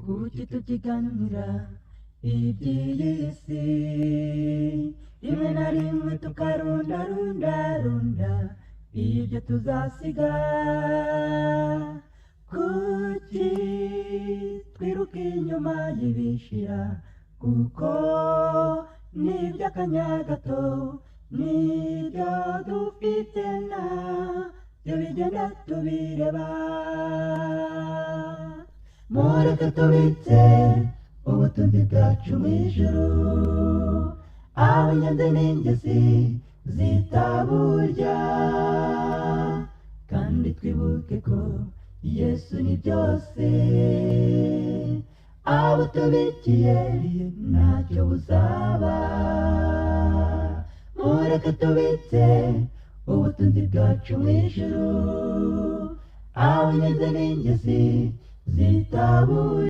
kuki tubyiganira iby'iyi si, rimwe na rimwe tukarundarunda ibyo tuzasiga. Kuki twiruka inyuma y'ibishira, kuko n'iby'akanya gato n'ibyo dufite na byo bigenda tubireba. Mureke tubitse ubutunzi bwacu mu ijuru, aho ingenzi n'ingezi zitaburya, kandi twibuke ko Yesu ni byose, abo tubikiye ntacyo buzaba. Mureke tubitse ubutunzi bwacu mu ijuru, aho ingenzi n'ingezi zitaburya.